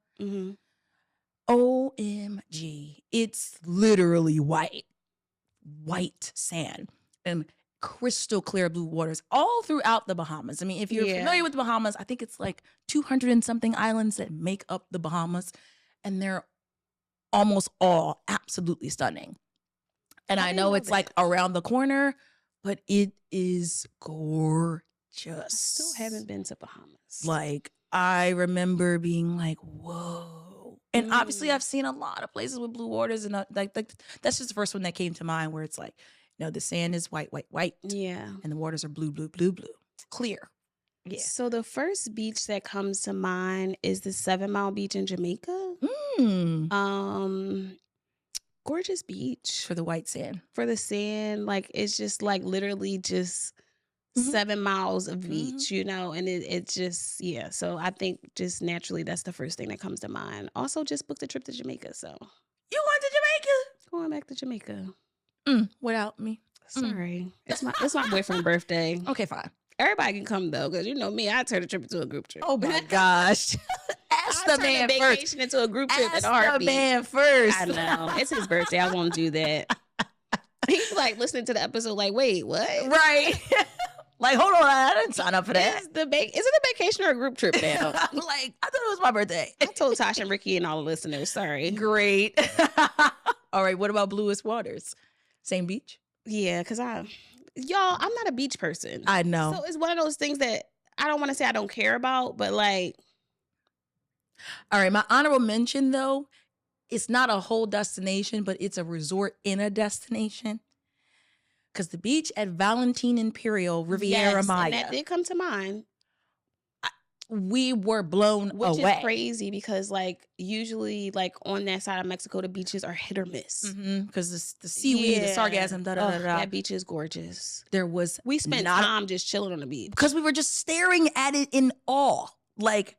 OMG, it's literally white sand and crystal clear blue waters all throughout the Bahamas. I mean, if you're familiar with the Bahamas, I think it's like 200 and something islands that make up the Bahamas, and they're almost all absolutely stunning. And I know it's like around the corner, but it is gorgeous. I still haven't been to Bahamas. Like, I remember being like, whoa. And obviously I've seen a lot of places with blue waters, and like that's just the first one that came to mind, where it's like, you know, the sand is white. Yeah. And the waters are blue. Clear. Yeah. So the first beach that comes to mind is the 7 Mile Beach in Jamaica. Gorgeous beach. For the white sand. For the sand. Like, it's just like literally just 7 miles of beach, you know, and it just, yeah. So I think just naturally that's the first thing that comes to mind. Also just booked a trip to Jamaica, so. You going to Jamaica? Going back to Jamaica. Without me. Sorry. It's my boyfriend's birthday. Okay, fine. Everybody can come though, because you know me, I turn a trip into a group trip. Oh my gosh. Ask the man first. Vacation into a group trip in a heartbeat. Ask the man first. I know. It's his birthday. I won't do that. He's like listening to the episode like, wait, what? Right. Like, hold on, I didn't sign up for that. Is it a vacation or a group trip now? I'm like, I thought it was my birthday. I told Tasha and Ricky and all the listeners, sorry. Great. All right, what about Bluest Waters? Same beach? Yeah, because I'm not a beach person. I know. So it's one of those things that I don't want to say I don't care about, but like. All right, my honorable mention though, it's not a whole destination, but it's a resort in a destination. Because the beach at Valentine Imperial, Riviera Maya. And that did come to mind. We were blown away. Which is crazy because, like, usually, like, on that side of Mexico, the beaches are hit or miss. Because the seaweed, the sargassum, that beach is gorgeous. We spent time just chilling on the beach. Because we were just staring at it in awe. Like,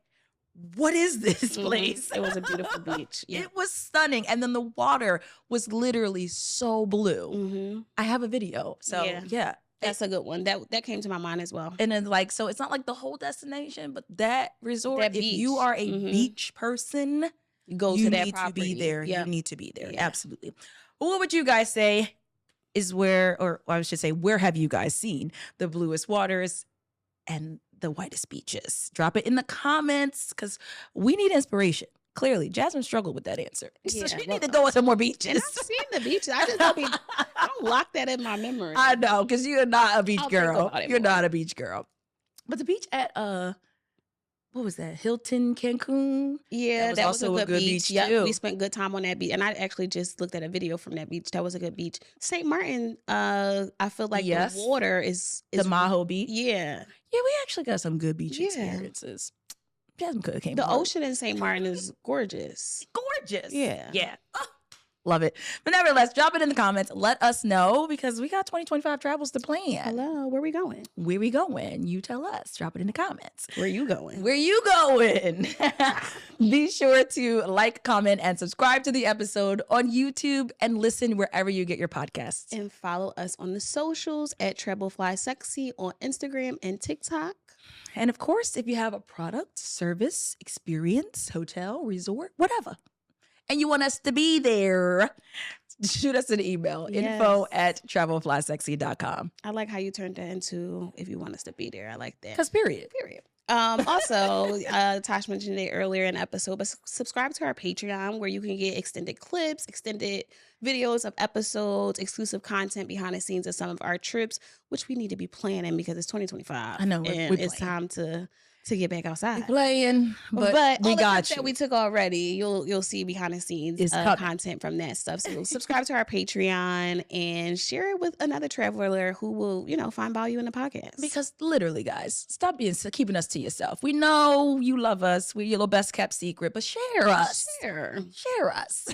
what is this place? It was a beautiful beach. Yeah. It was stunning. And then the water was literally so blue. I have a video. So, yeah. That's a good one. That came to my mind as well. And then, like, so it's not like the whole destination, but that resort, if you are a beach person, you need to be there. You need to be there. Absolutely. Well, what would you guys say is where have you guys seen the bluest waters and the whitest beaches? Drop it in the comments, because we need inspiration. Clearly, Jasmine struggled with that answer. So she need to go with some more beaches. And I've seen the beaches. I don't lock that in my memory. I know, because you're not a beach girl. You're not a beach girl. But the beach at what was that? Hilton, Cancun? Yeah, that was also a good beach. Too. We spent good time on that beach. And I actually just looked at a video from that beach. That was a good beach. St. Martin, I feel like the water is the Maho Beach. Yeah. Yeah, we actually got some good beach experiences. Jasmine could have came. The ocean in St. Martin is gorgeous. Gorgeous. Yeah. Yeah. Love it. But nevertheless, drop it in the comments. Let us know, because we got 2025 travels to plan. Hello, where we going? Where we going? You tell us. Drop it in the comments. Where you going? Where you going? Be sure to like, comment, and subscribe to the episode on YouTube, and listen wherever you get your podcasts. And follow us on the socials at 𝗕𝗏𝒂𝒗𝒆𝒍 on Instagram and TikTok. And of course, if you have a product, service, experience, hotel, resort, whatever, and you want us to be there, shoot us an email, info@𝗕𝗏𝒂𝒂𝒄.com. I like how you turned that into, if you want us to be there. I like that. Because period. Also, Tosh mentioned it earlier in the episode, but subscribe to our Patreon, where you can get extended clips, extended videos of episodes, exclusive content behind the scenes of some of our trips, which we need to be planning because it's 2025. I know. And it's time to get back outside. We're playing, but we got you. That we took already, you'll see behind the scenes content from that stuff. So subscribe to our Patreon and share it with another traveler who will, find value in the podcast. Because literally, guys, stop keeping us to yourself. We know you love us. We're your little best kept secret, but share us. Share us.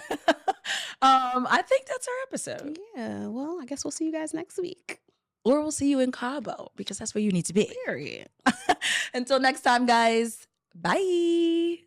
I think that's our episode. Yeah. Well, I guess we'll see you guys next week. Or we'll see you in Cabo, because that's where you need to be. Period. Until next time, guys. Bye.